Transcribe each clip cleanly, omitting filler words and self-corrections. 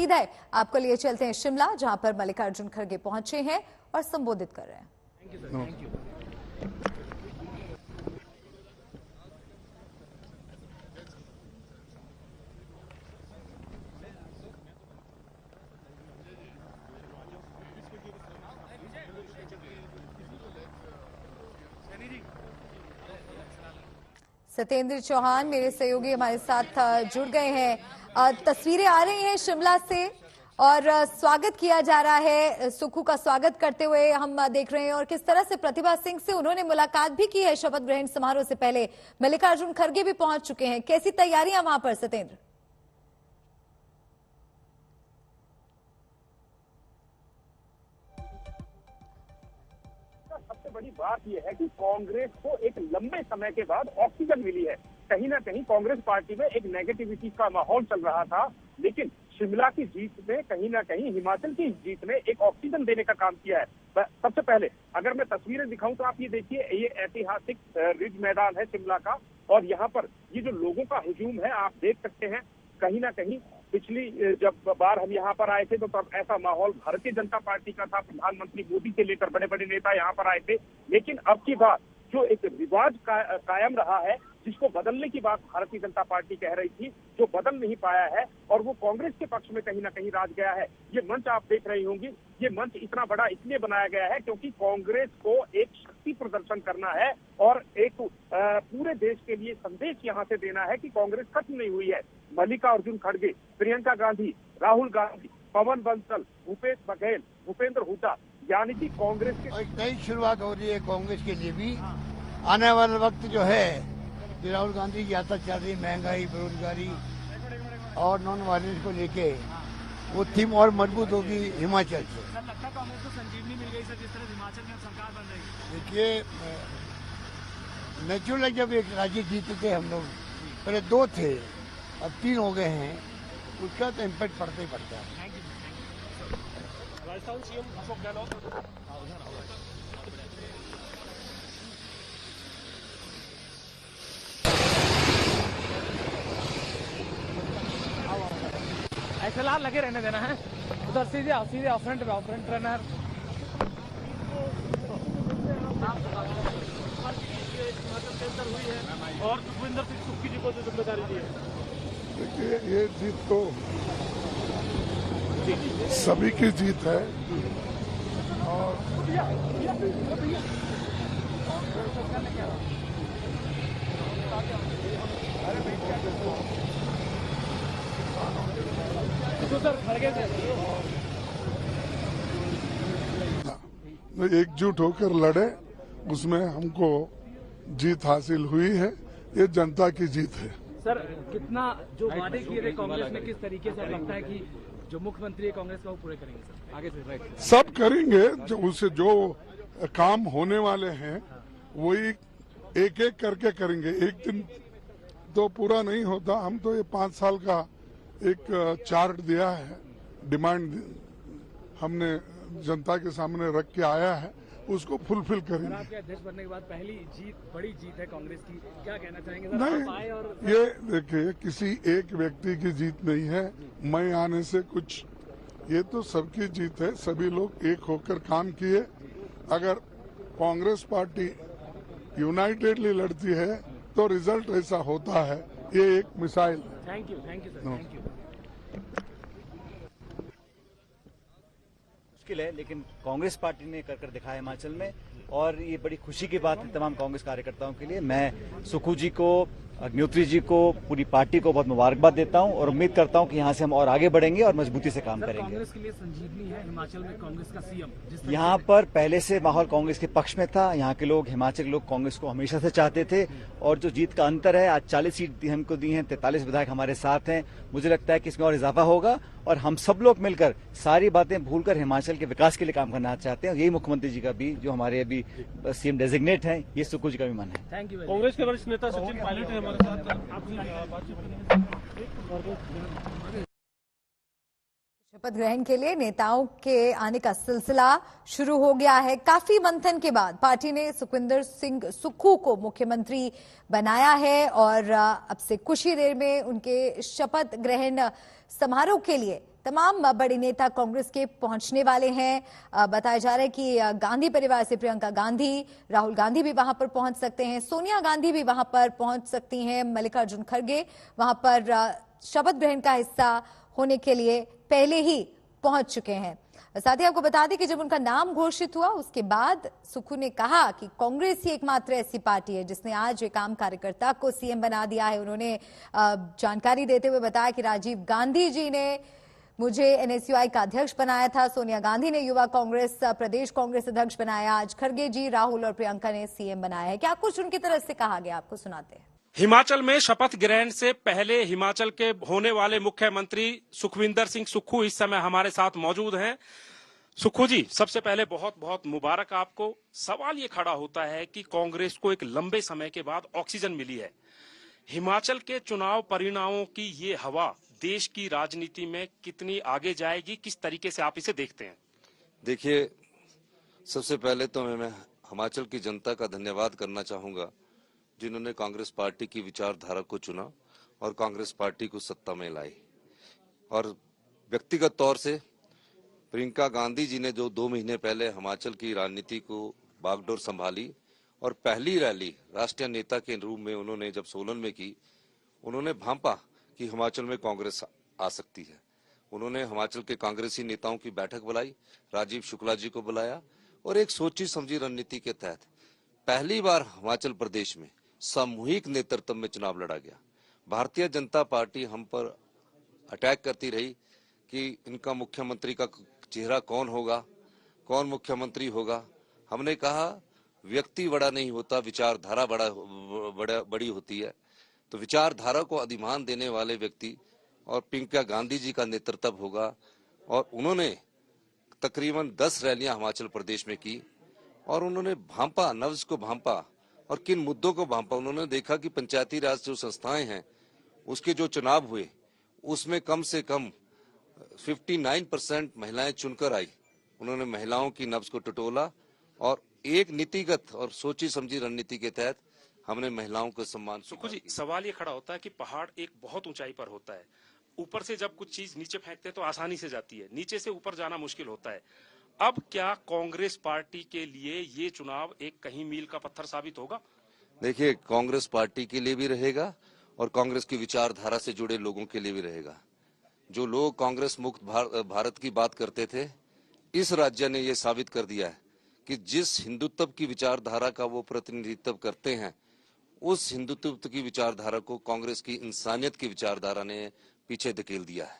सीधे आपको लिए चलते हैं शिमला, जहां पर मल्लिकार्जुन खड़गे पहुंचे हैं और संबोधित कर रहे हैं। Thank you. सत्येंद्र चौहान मेरे सहयोगी हमारे साथ जुड़ गए हैं। तस्वीरें आ रही हैं शिमला से और स्वागत किया जा रहा है। सुक्खू का स्वागत करते हुए हम देख रहे हैं और किस तरह से प्रतिभा सिंह से उन्होंने मुलाकात भी की है शपथ ग्रहण समारोह से पहले। मल्लिकार्जुन खड़गे भी पहुंच चुके हैं। कैसी तैयारियां वहां पर सत्येंद्र? सबसे बड़ी बात यह है कि कांग्रेस को एक लंबे समय के बाद ऑक्सीजन मिली है। कहीं ना कहीं कांग्रेस पार्टी में एक नेगेटिविटी का माहौल चल रहा था, लेकिन शिमला की जीत ने कहीं ना कहीं हिमाचल की जीत में एक ऑक्सीजन देने का काम किया है। सबसे पहले अगर मैं तस्वीरें दिखाऊं तो आप ये देखिए, ये ऐतिहासिक रिज मैदान है शिमला का, और यहाँ पर ये जो लोगों का हुजूम है आप देख सकते हैं। कहीं ना कहीं पिछली जब बार हम यहाँ पर आए थे तो तब ऐसा माहौल भारतीय जनता पार्टी का था। प्रधानमंत्री मोदी से लेकर बड़े बड़े नेता यहाँ पर आए थे, लेकिन अब की बार जो एक रिवाज कायम रहा है, जिसको बदलने की बात भारतीय जनता पार्टी कह रही थी, जो बदल नहीं पाया है और वो कांग्रेस के पक्ष में कहीं ना कहीं राज गया है। ये मंच आप देख रही होंगी, ये मंच इतना बड़ा इसलिए बनाया गया है क्योंकि कांग्रेस को एक शक्ति प्रदर्शन करना है और एक पूरे देश के लिए संदेश यहाँ से देना है कि कांग्रेस खत्म नहीं हुई है। मल्लिकार्जुन खड़गे, प्रियंका गांधी, राहुल गांधी, पवन बंसल, भूपेश बघेल, भूपेंद्र हुड्डा, यानी कि कांग्रेस की एक नई शुरुआत हो रही है कांग्रेस के लिए भी। आने वाला वक्त जो है, राहुल गांधी की यात्रा चल रही, महंगाई, बेरोजगारी और नॉन वायलेंस को लेके वो थीम और मजबूत होगी हिमाचल से। सर, लगता है कांग्रेस को संजीवनी मिल गई सर, जिस तरह हिमाचल में सरकार बन रही है। देखिए, नेचुरल जब एक राज्य जीते थे हम लोग, पहले 2 थे, अब 3 हो गए हैं, उसका तो इम्पैक्ट पड़ता ही पड़ता है। राजस्थान सीएम अशोक गहलोत SLR लगे रहने देना है। उधर सीधे फ्रंट रनर हुई है और सुखविंदर सिंह सुक्खू जी को जिम्मेदारी दी है। देखिए, ये जीत तो सभी की जीत है और एकजुट होकर लड़े, उसमें हमको जीत हासिल हुई है। ये जनता की जीत है। सर, कितना जो वादे किए थे कांग्रेस ने, किस तरीके से लगता है कि जो मुख्यमंत्री है कांग्रेस का वो पूरे करेंगे सर आगे से? राइट, सब करेंगे। जो उसे जो काम होने वाले हैं वही एक एक करके करेंगे। एक दिन तो पूरा नहीं होता। हम तो ये 5 साल का एक चार्ट दिया है, डिमांड हमने जनता के सामने रख के आया है, उसको फुलफिल करेंगे। आपके अध्यक्ष बनने के बाद पहली जीत, बड़ी जीत है कांग्रेस की, क्या कहना चाहेंगे सर? नहीं, और ये देखिए, किसी एक व्यक्ति की जीत नहीं है। मैं आने से कुछ, ये तो सबकी जीत है। सभी लोग एक होकर काम किए। अगर कांग्रेस पार्टी यूनाइटेडली लड़ती है तो रिजल्ट ऐसा होता है। ये एक मिसाइल है। Thank you sir, thank you. मुश्किल है, लेकिन कांग्रेस पार्टी ने कर दिखाया हिमाचल में, और ये बड़ी खुशी की बात है तमाम कांग्रेस कार्यकर्ताओं के लिए। मैं सुक्खू जी को, अग्निहोत्री जी को, पूरी पार्टी को बहुत मुबारकबाद देता हूं और उम्मीद करता हूं कि यहां से हम और आगे बढ़ेंगे और मजबूती से काम करेंगे। कांग्रेस के लिए संजीवनी है हिमाचल में कांग्रेस का सीएम। यहाँ पर पहले से माहौल कांग्रेस के पक्ष में था। यहाँ के लोग, हिमाचल के लोग कांग्रेस को हमेशा से चाहते थे, और जो जीत का अंतर है, आज 40 सीट हमको दी हैं, 43 विधायक हमारे साथ हैं। मुझे लगता है कि इसमें और इजाफा होगा और हम सब लोग मिलकर सारी बातें भूलकर हिमाचल के विकास के लिए काम करना चाहते हैं। यही मुख्यमंत्री जी का भी, जो हमारे अभी सीएम डेजिग्नेट हैं, ये सुक्खू जी का भी मन है। Thank you. कांग्रेस के वरिष्ठ नेता सचिन पायलट है हमारे साथ। शपथ ग्रहण के लिए नेताओं के आने का सिलसिला शुरू हो गया है। काफी मंथन के बाद पार्टी ने सुखविंदर सिंह सुक्खू को मुख्यमंत्री बनाया है और अब से कुछ ही देर में उनके शपथ ग्रहण समारोह के लिए तमाम बड़े नेता कांग्रेस के पहुंचने वाले हैं। बताया जा रहा है कि गांधी परिवार से प्रियंका गांधी, राहुल गांधी भी वहां पर पहुंच सकते हैं, सोनिया गांधी भी वहां पर पहुंच सकती हैं, मल्लिकार्जुन खड़गे वहां पर शपथ ग्रहण का हिस्सा होने के लिए पहले ही पहुंच चुके हैं। साथ ही आपको बता दें कि जब उनका नाम घोषित हुआ उसके बाद सुक्खू ने कहा कि कांग्रेस ही एकमात्र ऐसी पार्टी है जिसने आज एक आम कार्यकर्ता को सीएम बना दिया है। उन्होंने जानकारी देते हुए बताया कि राजीव गांधी जी ने मुझे एनएसयूआई का अध्यक्ष बनाया था, सोनिया गांधी ने युवा कांग्रेस प्रदेश कांग्रेस अध्यक्ष बनाया, आज खड़गे जी, राहुल और प्रियंका ने सीएम बनाया है। क्या कुछ उनकी तरफ से कहा गया, आपको सुनाते हैं। हिमाचल में शपथ ग्रहण से पहले हिमाचल के होने वाले मुख्यमंत्री सुखविंदर सिंह सुक्खू इस समय हमारे साथ मौजूद हैं। सुक्खू जी, सबसे पहले बहुत बहुत मुबारक आपको। सवाल ये खड़ा होता है कि कांग्रेस को एक लंबे समय के बाद ऑक्सीजन मिली है। हिमाचल के चुनाव परिणामों की ये हवा देश की राजनीति में कितनी आगे जाएगी, किस तरीके से आप इसे देखते हैं? देखिए, सबसे पहले तो मैं हिमाचल की जनता का धन्यवाद करना चाहूंगा जिन्होंने कांग्रेस पार्टी की विचारधारा को चुना और कांग्रेस पार्टी को सत्ता में लाई। और व्यक्तिगत तौर से प्रियंका गांधी जी ने जो 2 महीने पहले हिमाचल की राजनीति को बागडोर संभाली और पहली रैली राष्ट्रीय नेता के रूप में उन्होंने जब सोलन में की, उन्होंने भांपा कि हिमाचल में कांग्रेस आ सकती है। उन्होंने हिमाचल के कांग्रेसी नेताओं की बैठक बुलाई, राजीव शुक्ला जी को बुलाया और एक सोची समझी रणनीति के तहत पहली बार हिमाचल प्रदेश में सामूहिक नेतृत्व में चुनाव लड़ा गया। भारतीय जनता पार्टी हम पर अटैक करती रही कि इनका मुख्यमंत्री का चेहरा कौन होगा, कौन मुख्यमंत्री होगा। हमने कहा व्यक्ति बड़ा नहीं होता, विचारधारा बड़ी होती है। तो विचारधारा को अधिमान देने वाले व्यक्ति और प्रियंका गांधी जी का नेतृत्व होगा। और उन्होंने तकरीबन 10 रैलियां हिमाचल प्रदेश में की और उन्होंने भांपा, नब्ज को भांपा और किन मुद्दों को भांपा। उन्होंने देखा कि पंचायती राज जो संस्थाएं हैं उसके जो चुनाव हुए उसमें कम से कम 59% महिलाएं चुनकर आई। उन्होंने महिलाओं की नब्ज को टटोला और एक नीतिगत और सोची समझी रणनीति के तहत हमने महिलाओं को सम्मान। सुक्खू जी, सवाल ये खड़ा होता है कि पहाड़ एक बहुत ऊंचाई पर होता है, ऊपर से जब कुछ चीज नीचे फेंकते हैं तो आसानी से जाती है, नीचे से ऊपर जाना मुश्किल होता है। अब क्या कांग्रेस पार्टी के लिए ये चुनाव एक कहीं मील का पत्थर साबित होगा? देखिए, कांग्रेस पार्टी के लिए भी रहेगा और कांग्रेस की विचारधारा से जुड़े लोगों के लिए भी रहेगा। जो लोग कांग्रेस मुक्त भारत की बात करते थे, इस राज्य ने ये साबित कर दिया है कि जिस हिंदुत्व की विचारधारा का वो प्रतिनिधित्व करते हैं, उस हिंदुत्व की विचारधारा को कांग्रेस की इंसानियत की विचारधारा ने पीछे धकेल दिया है।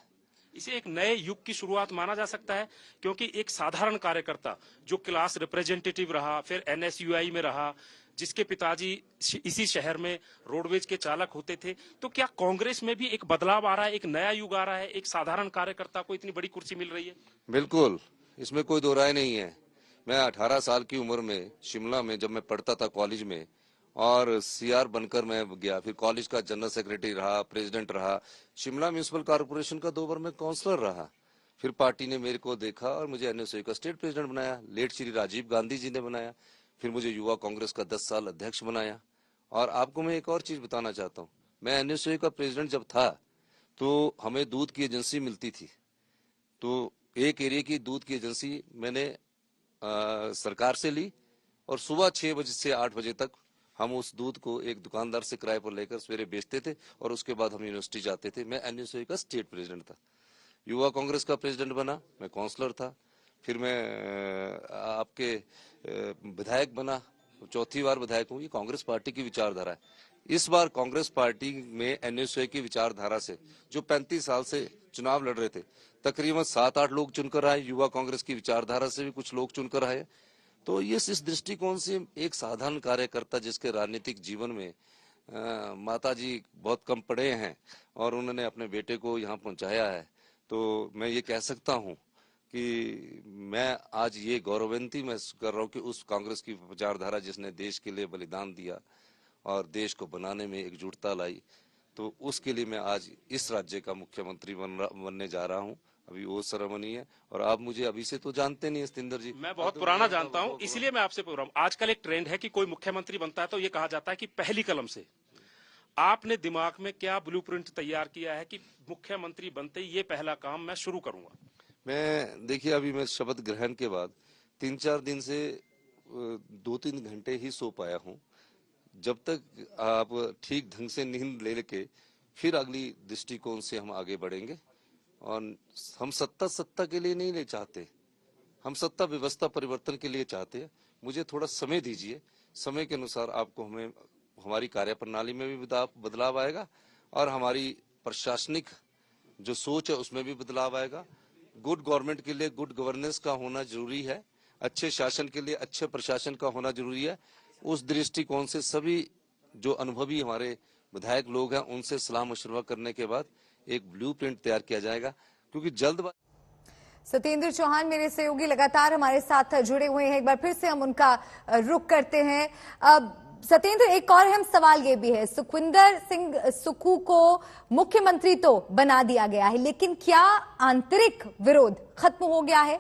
इसे एक नए युग की शुरुआत माना जा सकता है, क्योंकि एक साधारण कार्यकर्ता जो क्लास रिप्रेजेंटेटिव रहा, फिर एनएसयूआई में रहा, जिसके पिताजी इसी शहर में रोडवेज के चालक होते थे, तो क्या कांग्रेस में भी एक बदलाव आ रहा है, एक नया युग आ रहा है, एक साधारण कार्यकर्ता को इतनी बड़ी कुर्सी मिल रही है? बिल्कुल, इसमें कोई दो राय नहीं है। मैं 18 साल की उम्र में शिमला में जब मैं पढ़ता था कॉलेज में, और सीआर बनकर मैं गया, फिर कॉलेज का जनरल सेक्रेटरी रहा, प्रेसिडेंट रहा, शिमला म्यूनिसिपल कॉर्पोरेशन का 2 बार मैं काउंसलर रहा। फिर पार्टी ने मेरे को देखा और मुझे एनएसयूआई का स्टेट प्रेसिडेंट बनाया, लेट श्री राजीव गांधी जी ने बनाया। फिर मुझे युवा कांग्रेस का 10 साल अध्यक्ष बनाया। और आपको मैं एक और चीज बताना चाहता हूँ, मैं एनएसयूआई का प्रेसिडेंट जब था तो हमें दूध की एजेंसी मिलती थी। तो एक एरिया की दूध की एजेंसी मैंने सरकार से ली और सुबह 6 बजे से 8 बजे तक हम उस दूध को एक दुकानदार से किराए पर लेकर सवेरे बेचते थे और उसके बाद हम यूनिवर्सिटी जाते थे। मैं एनएसयूआई का स्टेट प्रेसिडेंट था। युवा कांग्रेस का प्रेसिडेंट बना, मैं काउंसलर था। फिर मैं आपके विधायक बना, 4थी बार विधायक हूँ। ये कांग्रेस पार्टी की विचारधारा है। इस बार कांग्रेस पार्टी में एनएसयूआई की विचारधारा से जो 35 साल से चुनाव लड़ रहे थे, तकरीबन 7-8 लोग चुनकर आए। युवा कांग्रेस की विचारधारा से भी कुछ लोग चुनकर आए। तो ये इस दृष्टिकोण से एक साधारण कार्यकर्ता जिसके राजनीतिक जीवन में माता जी बहुत कम पढ़े हैं और उन्होंने अपने बेटे को यहाँ पहुंचाया है, तो मैं ये कह सकता हूँ कि मैं आज ये गौरवान्वित महसूस कर रहा हूँ कि उस कांग्रेस की विचारधारा जिसने देश के लिए बलिदान दिया और देश को बनाने में एकजुटता लाई, तो उसके लिए मैं आज इस राज्य का मुख्यमंत्री बनने जा रहा हूँ। अभी वो सेरेमनी है और आप मुझे अभी से तो जानते नहीं सतिंदर जी, मैं बहुत पुराना जानता हूँ, इसलिए मैं आपसे पूछ रहा हूँ। आजकल एक ट्रेंड है कि कोई मुख्यमंत्री बनता है तो ये कहा जाता है कि पहली कलम से। आपने दिमाग में क्या ब्लूप्रिंट तैयार किया है कि मुख्यमंत्री बनते ही ये पहला काम मैं शुरू करूंगा? मैं देखिए, अभी मैं शपथ ग्रहण के बाद 3-4 दिन से 2-3 घंटे ही सो पाया हूँ। जब तक आप ठीक ढंग से नींद ले लेके फिर अगली दृष्टिकोण से हम आगे बढ़ेंगे। और हम सत्ता के लिए नहीं ले चाहते, हम सत्ता व्यवस्था परिवर्तन के लिए चाहते हैं। मुझे थोड़ा समय दीजिए, समय के अनुसार आपको हमें हमारी कार्यप्रणाली में भी बदलाव आएगा और हमारी प्रशासनिक जो सोच है उसमें भी बदलाव आएगा। गुड गवर्नमेंट के लिए गुड गवर्नेंस का होना जरूरी है, अच्छे शासन के लिए अच्छे प्रशासन का होना जरूरी है। उस दृष्टिकोण से सभी जो अनुभवी हमारे विधायक लोग हैं उनसे सलाह मशवरा करने के बाद एक ब्लूप्रिंट तैयार किया जाएगा, क्योंकि जल्द। सत्येंद्र चौहान मेरे सहयोगी लगातार हमारे साथ जुड़े हुए हैं। एक बार फिर से हम उनका रुख करते हैं। सत्येंद्र, एक और अहम सवाल ये भी है, सुखविंदर सिंह सुक्खू को मुख्यमंत्री तो बना दिया गया है, लेकिन क्या आंतरिक विरोध खत्म हो गया है?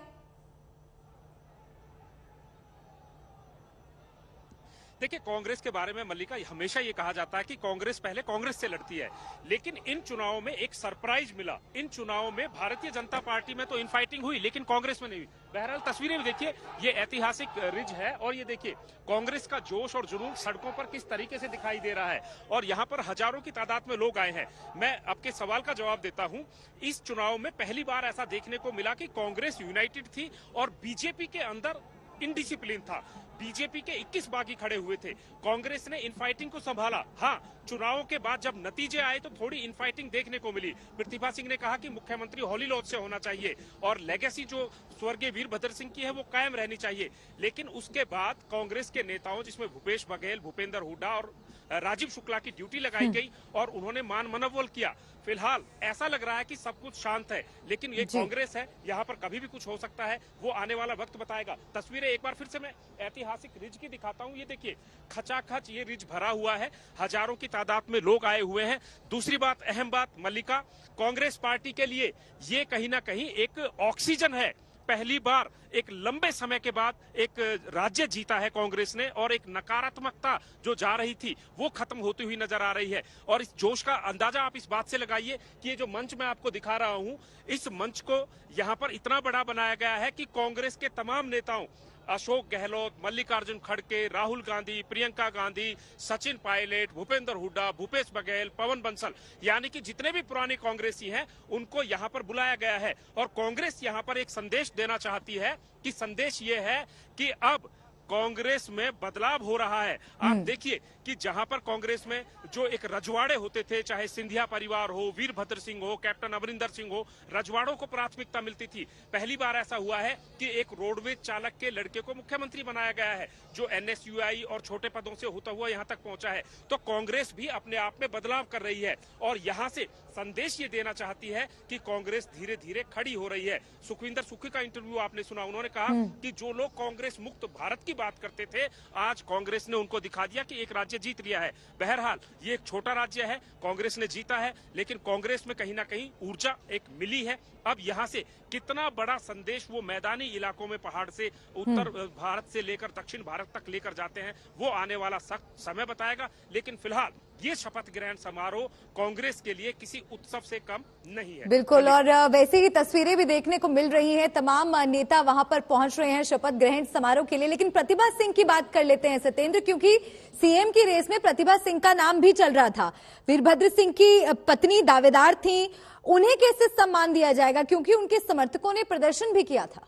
देखिए, कांग्रेस के बारे में मल्लिका हमेशा ये कहा जाता है कि कांग्रेस पहले कांग्रेस से लड़ती है, लेकिन इन चुनावों में एक सरप्राइज मिला। इन चुनावों में भारतीय जनता पार्टी में तो इनफाइटिंग हुई, लेकिन कांग्रेस में नहीं हुई। बहरहाल तस्वीरें भी देखिए, ये ऐतिहासिक रिज है और ये देखिए कांग्रेस का जोश और जुनून सड़कों पर किस तरीके से दिखाई दे रहा है और यहाँ पर हजारों की तादाद में लोग आए हैं। मैं आपके सवाल का जवाब देता हूँ। इस चुनाव में पहली बार ऐसा देखने को मिला कि कांग्रेस यूनाइटेड थी और बीजेपी के अंदर इनडिसिप्लिन था। बीजेपी के 21 बागी खड़े हुए थे, कांग्रेस ने इनफाइटिंग को संभाला। हाँ, चुनावों के बाद जब नतीजे आए तो थोड़ी इनफाइटिंग देखने को मिली। प्रतिभा सिंह ने कहा कि मुख्यमंत्री हॉली लॉज से होना चाहिए और लेगेसी जो स्वर्गीय वीरभद्र सिंह की है वो कायम रहनी चाहिए। लेकिन उसके बाद कांग्रेस के नेताओं, जिसमें भूपेश बघेल, भूपेंद्र हुड्डा और राजीव शुक्ला की ड्यूटी लगाई गई और उन्होंने मान मनोबल किया। फिलहाल ऐसा लग रहा है कि सब कुछ शांत है, लेकिन ये कांग्रेस है, यहाँ पर कभी भी कुछ हो सकता है, वो आने वाला वक्त बताएगा। तस्वीरें एक बार फिर से मैं ऐतिहासिक रिज की दिखाता हूँ। ये देखिए, खचाखच ये रिज भरा हुआ है, हजारों की तादाद में लोग आए हुए हैं। दूसरी बात, अहम बात मल्लिका, कांग्रेस पार्टी के लिए ये कहीं ना कहीं एक ऑक्सीजन है। पहली बार एक लंबे समय के बाद एक राज्य जीता है कांग्रेस ने और एक नकारात्मकता जो जा रही थी वो खत्म होती हुई नजर आ रही है। और इस जोश का अंदाजा आप इस बात से लगाइए कि ये जो मंच मैं आपको दिखा रहा हूं, इस मंच को यहाँ पर इतना बड़ा बनाया गया है कि कांग्रेस के तमाम नेताओं, अशोक गहलोत, मल्लिकार्जुन खड़गे, राहुल गांधी, प्रियंका गांधी, सचिन पायलट, भूपेंद्र हुड्डा, भूपेश बघेल, पवन बंसल, यानी कि जितने भी पुराने कांग्रेसी हैं उनको यहाँ पर बुलाया गया है। और कांग्रेस यहाँ पर एक संदेश देना चाहती है कि संदेश ये है कि अब कांग्रेस में बदलाव हो रहा है। आप देखिए कि जहां पर कांग्रेस में जो एक रजवाड़े होते थे, चाहे सिंधिया परिवार हो, वीरभद्र सिंह हो, कैप्टन अमरिंदर सिंह हो, रजवाड़ों को प्राथमिकता मिलती थी। पहली बार ऐसा हुआ है कि एक रोडवेज चालक के लड़के को मुख्यमंत्री बनाया गया है, जो NSUI और छोटे पदों से होता हुआ यहाँ तक पहुंचा है। तो कांग्रेस भी अपने आप में बदलाव कर रही है और यहाँ से संदेश ये देना चाहती है कि कांग्रेस धीरे धीरे खड़ी हो रही है। सुखविंदर सुक्खू का इंटरव्यू आपने सुना, उन्होंने कहा कि जो लोग कांग्रेस मुक्त भारत की बात करते थे, आज कांग्रेस ने उनको दिखा दिया कि एक राज्य जीत लिया है। बहरहाल ये एक छोटा राज्य है, कांग्रेस ने जीता है, लेकिन कांग्रेस में कहीं ना कहीं ऊर्जा एक मिली है। अब यहाँ से कितना बड़ा संदेश वो मैदानी इलाकों में पहाड़ से उत्तर भारत से लेकर दक्षिण भारत तक लेकर जाते हैं, वो आने वाला सख्त समय बताएगा। लेकिन फिलहाल ये शपथ ग्रहण समारोह कांग्रेस के लिए किसी उत्सव से कम नहीं है। बिल्कुल, और वैसे ही तस्वीरें भी देखने को मिल रही हैं, तमाम नेता वहां पर पहुंच रहे हैं शपथ ग्रहण समारोह के लिए। लेकिन प्रतिभा सिंह की बात कर लेते हैं सत्येंद्र, क्योंकि सीएम की रेस में प्रतिभा सिंह का नाम भी चल रहा था। वीरभद्र सिंह की पत्नी दावेदार थी, उन्हें कैसे सम्मान दिया जाएगा, क्योंकि उनके समर्थकों ने प्रदर्शन भी किया था।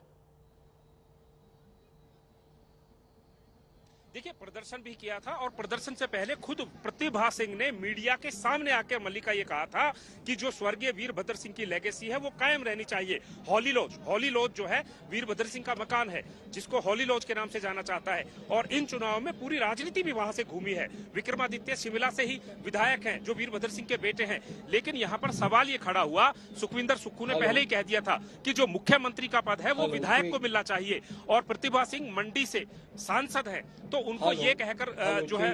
देखिए, प्रदर्शन भी किया था और प्रदर्शन से पहले खुद प्रतिभा सिंह ने मीडिया के सामने आकर मल्लिका ये कहा था कि जो स्वर्गीय वीरभद्र सिंह की लेगेसी है वो कायम रहनी चाहिए। हॉली लॉज जो है वीरभद्र सिंह का मकान है, जिसको हॉली लॉज के नाम से जाना चाहता है। और इन चुनाव में पूरी राजनीति भी वहां से घूमी है। विक्रमादित्य शिमला से ही विधायक हैं जो वीरभद्र सिंह के बेटे हैं। लेकिन यहाँ पर सवाल ये खड़ा हुआ, सुखविंदर सुक्खू ने पहले ही कह दिया था कि जो मुख्यमंत्री का पद है वो विधायक को मिलना चाहिए और प्रतिभा सिंह मंडी से सांसद है, तो उनको ये कहकर जो है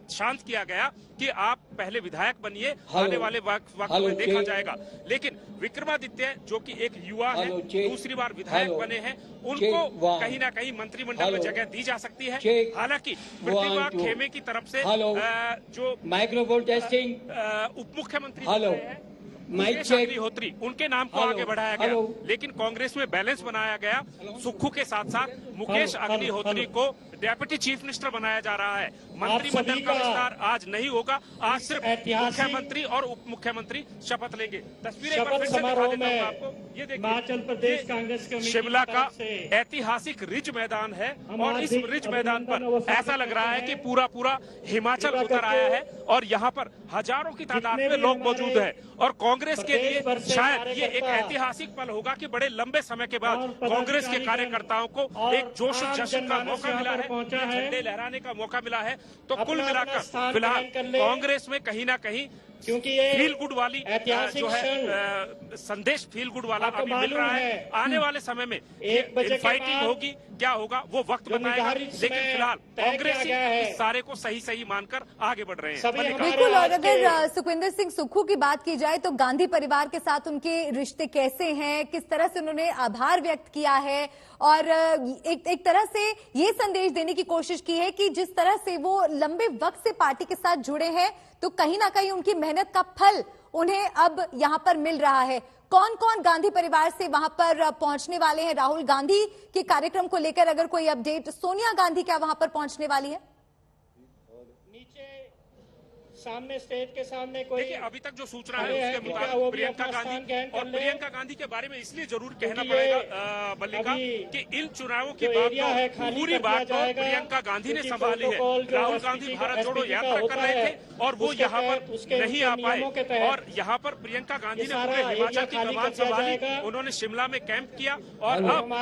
शांत किया गया कि आप पहले विधायक बनिए, आने वाले वक्त में देखा जाएगा। लेकिन विक्रमादित्य जो कि एक युवा है, दूसरी बार विधायक बने हैं, उनको कहीं ना कहीं मंत्रिमंडल में जगह दी जा सकती है। हालांकि प्रतिभा खेमे की तरफ से जो माइक्रोफोन टेस्टिंग उप मुख्यमंत्री मुकेश अग्निहोत्री, उनके नाम को आगे बढ़ाया गया, लेकिन कांग्रेस में बैलेंस बनाया गया। सुक्खू के साथ साथ मुकेश अग्निहोत्री को डेप्यूटी चीफ मिनिस्टर बनाया जा रहा है। मंत्रिमंडल का विस्तार आज नहीं होगा, आज सिर्फ मुख्यमंत्री और उप मुख्यमंत्री शपथ लेंगे। तस्वीरें फिर से दिखा देता हूं आपको। ये हिमाचल प्रदेश कांग्रेस कमेटी शिमला का ऐतिहासिक रिज मैदान है और इस रिज मैदान पर ऐसा लग रहा है कि पूरा हिमाचल उतर आया है और यहाँ पर हजारों की तादाद में लोग मौजूद हैं। और कांग्रेस के लिए शायद ये एक ऐतिहासिक पल होगा कि बड़े लंबे समय के बाद कांग्रेस के कार्यकर्ताओं को एक जोश जश्न का मौका मिला है, झंडे लहराने का मौका मिला है। तो कुल मिलाकर फिलहाल कांग्रेस में कहीं ना कहीं क्योंकि फील गुड वाली जो है संदेश फील गुड वाला अभी मिल रहा है। आने वाले समय में फाइटिंग होगी, क्या होगा वो वक्त बताएगा, लेकिन फिलहाल कांग्रेस इस सारे को सही मानकर आगे बढ़ रहे हैं। बिल्कुल। और अगर सुखविंदर सिंह सुक्खू की बात की जाए तो गांधी परिवार के साथ उनके रिश्ते कैसे हैं, किस तरह से उन्होंने आभार व्यक्त किया है और एक तरह से ये संदेश देने की कोशिश की है कि जिस तरह से वो लंबे वक्त से पार्टी के साथ जुड़े हैं तो कहीं ना कहीं उनकी मेहनत का फल उन्हें अब यहां पर मिल रहा है। कौन कौन गांधी परिवार से वहां पर पहुंचने वाले हैं? राहुल गांधी के कार्यक्रम को लेकर अगर कोई अपडेट, सोनिया गांधी क्या वहां पर पहुंचने वाली है? सामने स्टेज के सामने कोई देखिए, अभी तक जो सूचना है उसके मुताबिक प्रियंका गांधी के बारे में इसलिए जरूर कहना पड़ेगा मल्लिका कि इन चुनावों की बात पूरी बात प्रियंका गांधी ने संभाली है। राहुल गांधी भारत जोड़ो यात्रा कर रहे थे और वो यहाँ पर नहीं आ पाए और यहाँ पर प्रियंका गांधी ने पूरे हिमाचल की कमान संभाली। उन्होंने शिमला में कैंप किया और अब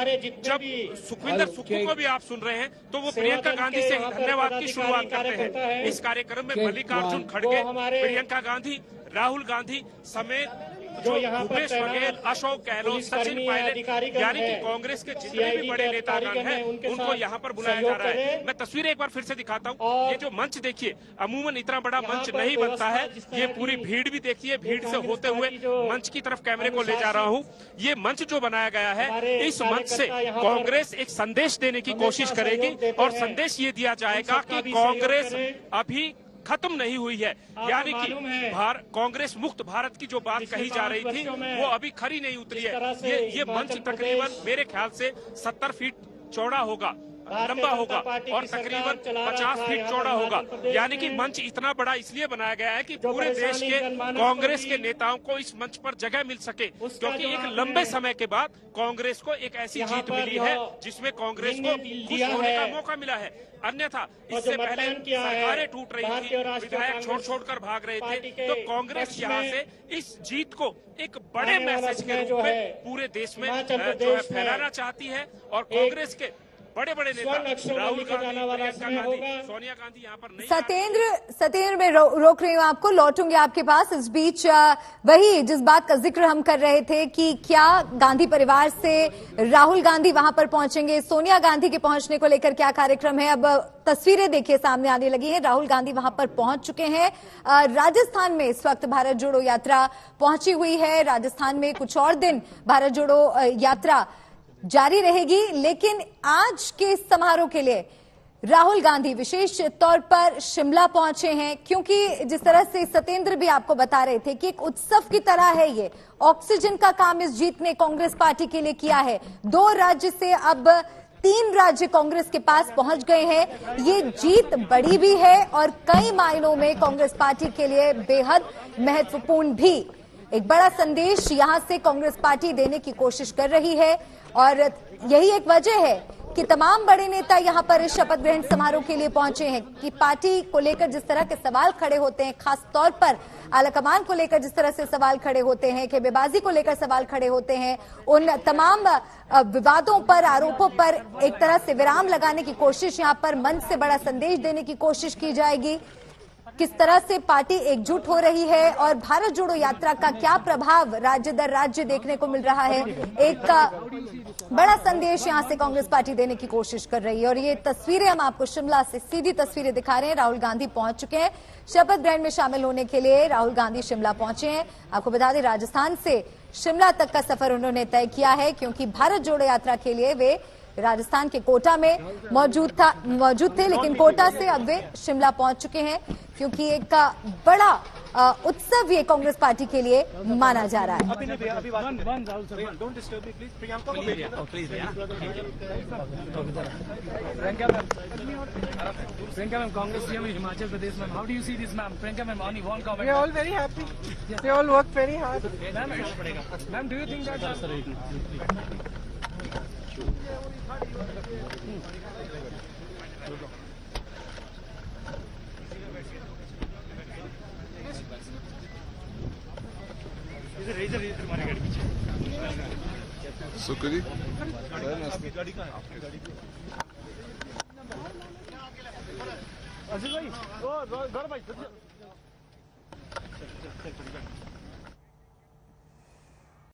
जब सुखविंदर सुक्खू को भी आप सुन रहे हैं तो वो प्रियंका गांधी से धन्यवाद की शुरुआत करते हैं। इस कार्यक्रम में मल्लिकार्जुन खड़गे, प्रियंका गांधी, राहुल गांधी समेत जो भूपेश बघेल, अशोक गहलोत, सचिन पायलट, यानी कि कांग्रेस के जितने भी बड़े नेतागण हैं उनको यहाँ पर बुलाया जा रहा है। मैं तस्वीरें एक बार फिर से दिखाता हूँ। ये जो मंच देखिए, अमूमन इतना बड़ा मंच नहीं बनता है। ये पूरी भीड़ भी देखिए, भीड़ से होते हुए मंच की तरफ कैमरे को ले जा रहा हूँ। ये मंच जो बनाया गया है, इस मंच से कांग्रेस एक संदेश देने की कोशिश करेगी और संदेश ये दिया जाएगा कि कांग्रेस अभी खत्म नहीं हुई है, यानी कि कांग्रेस मुक्त भारत की जो बात कही जा रही थी वो अभी खरी नहीं उतरी है। ये मंच तकरीबन मेरे ख्याल से 70 फीट चौड़ा होगा, लंबा होगा और तकरीबन 50 फीट चौड़ा होगा। यानी कि मंच इतना बड़ा इसलिए बनाया गया है कि पूरे देश के कांग्रेस के नेताओं को इस मंच पर जगह मिल सके, क्योंकि एक लंबे समय के बाद कांग्रेस को एक ऐसी जीत मिली है जिसमें कांग्रेस को खुश होने का मौका मिला है। अन्यथा इससे पहले सरकारें टूट रही थी, विधायक छोड़ भाग रहे थे, तो कांग्रेस यहाँ से इस जीत को एक बड़े मैसेज के रूप में पूरे देश में जो है फैलाना चाहती है। और कांग्रेस के बड़े नेता राहुल गांधी, प्रियंका गांधी, सोनिया गांधी यहाँ पर नहीं। सत्येंद्र मैं रोक रही हूँ आपको, लौटूंगी आपके पास। इस बीच वही जिस बात का जिक्र हम कर रहे थे कि क्या गांधी परिवार से राहुल गांधी वहां पर पहुंचेंगे, सोनिया गांधी के पहुंचने को लेकर क्या कार्यक्रम है, अब तस्वीरें देखिए सामने आने लगी है। राहुल गांधी वहां पर पहुंच चुके हैं। राजस्थान में इस वक्त भारत जोड़ो यात्रा पहुंची हुई है। राजस्थान में कुछ और दिन भारत जोड़ो यात्रा जारी रहेगी, लेकिन आज के समारोह के लिए राहुल गांधी विशेष तौर पर शिमला पहुंचे हैं, क्योंकि जिस तरह से सत्येंद्र भी आपको बता रहे थे कि एक उत्सव की तरह है ये। ऑक्सीजन का काम इस जीत ने कांग्रेस पार्टी के लिए किया है। 2 राज्य से अब 3 राज्य कांग्रेस के पास पहुंच गए हैं। ये जीत बड़ी भी है और कई मायनों में कांग्रेस पार्टी के लिए बेहद महत्वपूर्ण भी। एक बड़ा संदेश यहां से कांग्रेस पार्टी देने की कोशिश कर रही है और यही एक वजह है कि तमाम बड़े नेता यहां पर इस शपथ ग्रहण समारोह के लिए पहुंचे हैं कि पार्टी को लेकर जिस तरह के सवाल खड़े होते हैं, खास तौर पर आलाकमान को लेकर जिस तरह से सवाल खड़े होते हैं, खेमेबाजी को लेकर सवाल खड़े होते हैं, उन तमाम विवादों पर, आरोपों पर एक तरह से विराम लगाने की कोशिश, यहां पर मंच से बड़ा संदेश देने की कोशिश की जाएगी। किस तरह से पार्टी एकजुट हो रही है और भारत जोड़ो यात्रा का क्या प्रभाव राज्य दर राज्य देखने को मिल रहा है, एक बड़ा संदेश यहां से कांग्रेस पार्टी देने की कोशिश कर रही है। और ये तस्वीरें हम आपको शिमला से सीधी तस्वीरें दिखा रहे हैं। राहुल गांधी पहुंच चुके हैं, शपथ ग्रहण में शामिल होने के लिए राहुल गांधी शिमला पहुंचे हैं। आपको बता दें राजस्थान से शिमला तक का सफर उन्होंने तय किया है, क्योंकि भारत जोड़ो यात्रा के लिए वे राजस्थान के कोटा में मौजूद थे, लेकिन कोटा से अब वे शिमला पहुंच चुके हैं, क्योंकि एक बड़ा उत्सव ये कांग्रेस पार्टी के लिए माना जा रहा है। प्रियंका मैम, कांग्रेस सीएम हिमाचल प्रदेश में, how do you see this ma'am? Priyanka ma'am, on one comment. We are all very happy. They all work very hard. Ma'am, do you think that Sukhu ji Ajit भाई, गौरव भाई